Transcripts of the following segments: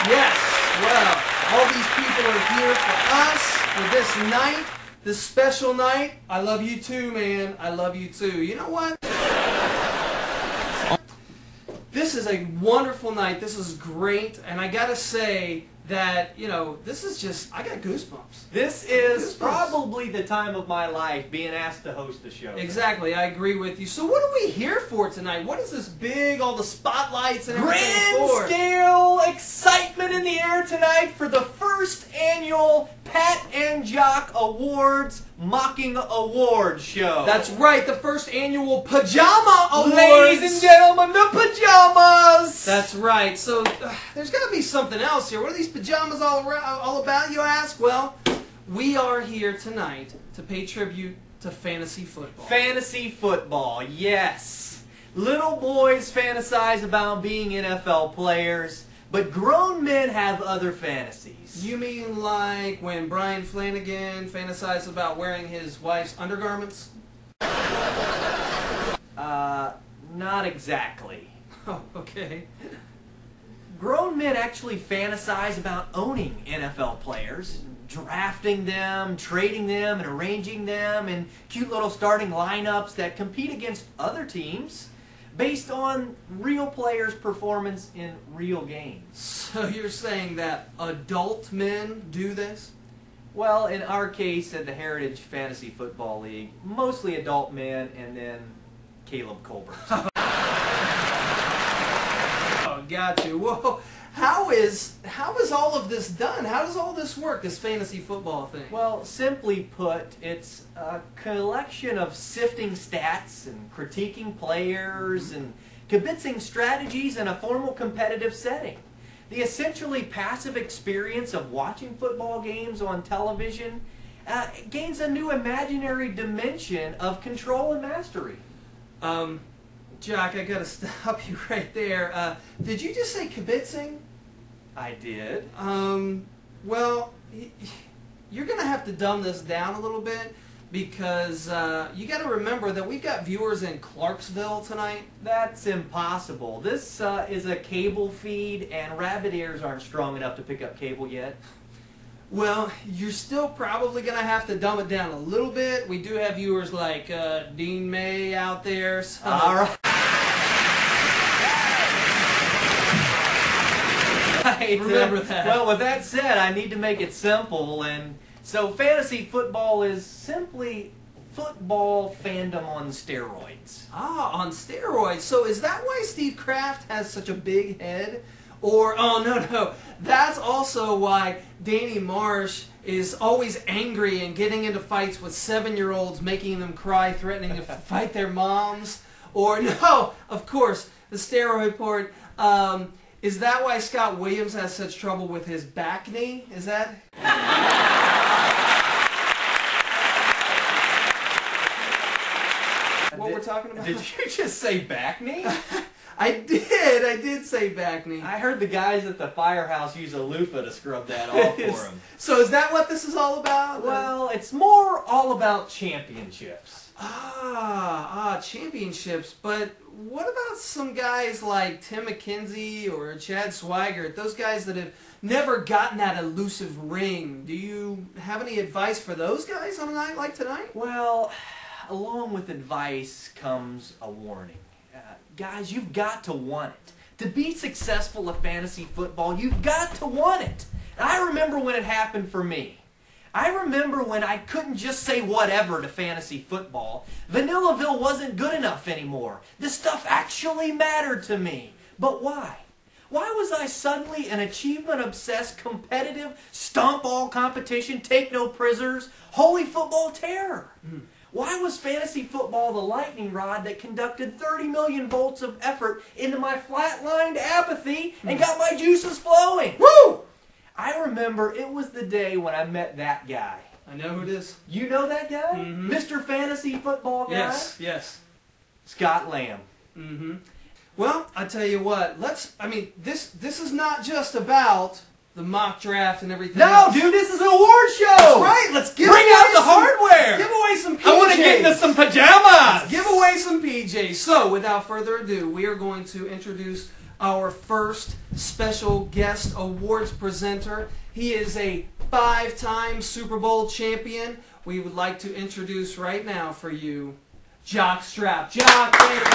Yes, well, all these people are here for us, for this night, this special night. I love you too, man. I love you too. You know what? This is a wonderful night. This is great. And I gotta say that, you know, this is just, I got goosebumps. This is probably the time of my life, being asked to host the show. Exactly, I agree with you. So what are we here for tonight? What is this big, all the spotlights and everything Grand for? scale excitement in the air tonight for the first annual Pat and Jock Awards Mocking Awards show. That's right, the first annual Pajama Awards. Ladies and gentlemen, the pajamas! That's right. So there's got to be something else here. What are these pajamas all about, you ask? Well, we are here tonight to pay tribute to fantasy football. Fantasy football, yes. Little boys fantasize about being NFL players, but grown men have other fantasies. You mean like when Brian Flanagan fantasized about wearing his wife's undergarments? Not exactly. Oh, okay. Grown men actually fantasize about owning NFL players, drafting them, trading them, and arranging them in cute little starting lineups that compete against other teams based on real players' performance in real games. So you're saying that adult men do this? Well, in our case at the Heritage Fantasy Football League, mostly adult men and then Caleb Colbert. Oh, got you. Whoa. How is all of this done? How does all this work, this fantasy football thing? Well, simply put, it's a collection of sifting stats and critiquing players and kibitzing strategies in a formal competitive setting. The essentially passive experience of watching football games on television gains a new imaginary dimension of control and mastery. Jock, I gotta stop you right there. Did you just say kibitzing? I did. Well, you're gonna have to dumb this down a little bit because you gotta remember that we've got viewers in Clarksville tonight. That's impossible. This is a cable feed and rabbit ears aren't strong enough to pick up cable yet. Well, you're still probably going to have to dumb it down a little bit. We do have viewers like Dean May out there. So. All right. Remember that. Well, with that said, I need to make it simple. And so fantasy football is simply football fandom on steroids. Ah, on steroids. So is that why Steve Kraft has such a big head? Or, oh, no, that's also why Danny Marsh is always angry and getting into fights with 7-year-olds, making them cry, threatening to fight their moms. Or, no, of course, the steroid part. Is that why Scott Williams has such trouble with his back knee? Is that? What we're talking about? Did you just say back knee? I did say back knee. I heard the guys at the firehouse use a loofah to scrub that off for him. So is that what this is all about? Well, it's more all about championships. Championships. But what about some guys like Tim McKenzie or Chad Swigert, those guys that have never gotten that elusive ring? Do you have any advice for those guys on a night like tonight? Well, along with advice comes a warning. Guys, you've got to want it. To be successful at fantasy football, you've got to want it. And I remember when it happened for me. I remember when I couldn't just say whatever to fantasy football. Vanillaville wasn't good enough anymore. This stuff actually mattered to me. But why? Why was I suddenly an achievement-obsessed, competitive, stomp-all competition, take-no-prisoners, holy football terror? Why was fantasy football the lightning rod that conducted 30 million volts of effort into my flatlined apathy and got my juices flowing? Woo! I remember it was the day when I met that guy. I know who it is. You know that guy? Mm-hmm. Mr. Fantasy Football guy? Yes. Scott Lamb. Mm-hmm. Well, I tell you what, this is not just about the mock draft and everything else. Dude, this is an award show! That's right, let's give Bring away out the hardware! Give away some PJs. I want to get into some pajamas! Let's give away some PJs. So, without further ado, we are going to introduce our first special guest awards presenter. He is a 5-time Super Bowl champion. We would like to introduce right now for you, Jock Strap. Jock, thank you.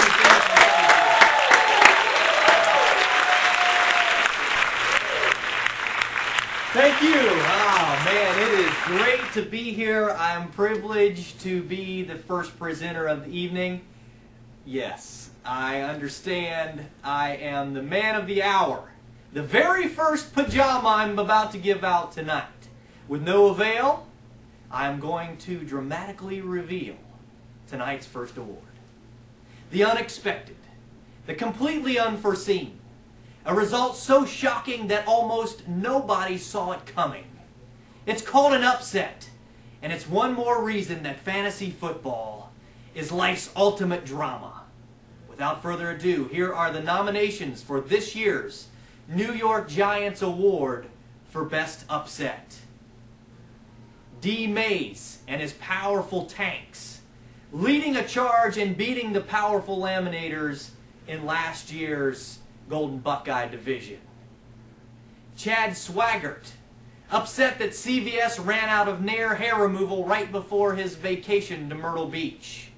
Thank you. Oh, man, it is great to be here. I'm privileged to be the first presenter of the evening. Yes, I understand I am the man of the hour. The very first pajama I'm about to give out tonight. With no avail, I'm going to dramatically reveal tonight's first award. The unexpected, the completely unforeseen. A result so shocking that almost nobody saw it coming. It's called an upset, and it's one more reason that fantasy football is life's ultimate drama. Without further ado, here are the nominations for this year's New York Giants Award for Best Upset. D. Mays and his powerful tanks, leading a charge and beating the powerful Laminators in last year's Golden Buckeye Division. Chad Swaggart, upset that CVS ran out of Nair hair removal right before his vacation to Myrtle Beach.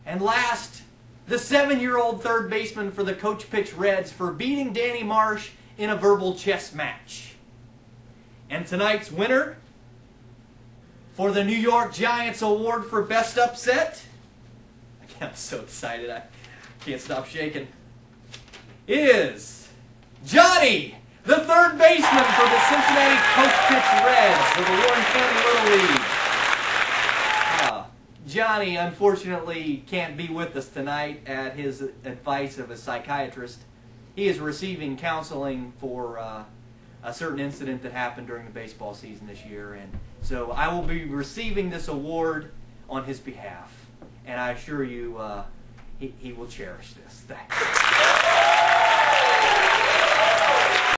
And last, the 7-year-old third baseman for the Coach Pitch Reds for beating Danny Marsh in a verbal chess match. And tonight's winner for the New York Giants Award for Best Upset, I'm so excited I can't stop shaking, is Johnny, the third baseman for the Cincinnati Coach Pitch Reds of the Warren County Little League. Johnny, unfortunately, can't be with us tonight at his advice of a psychiatrist. He is receiving counseling for a certain incident that happened during the baseball season this year, and so I will be receiving this award on his behalf, and I assure you he will cherish this. Thanks.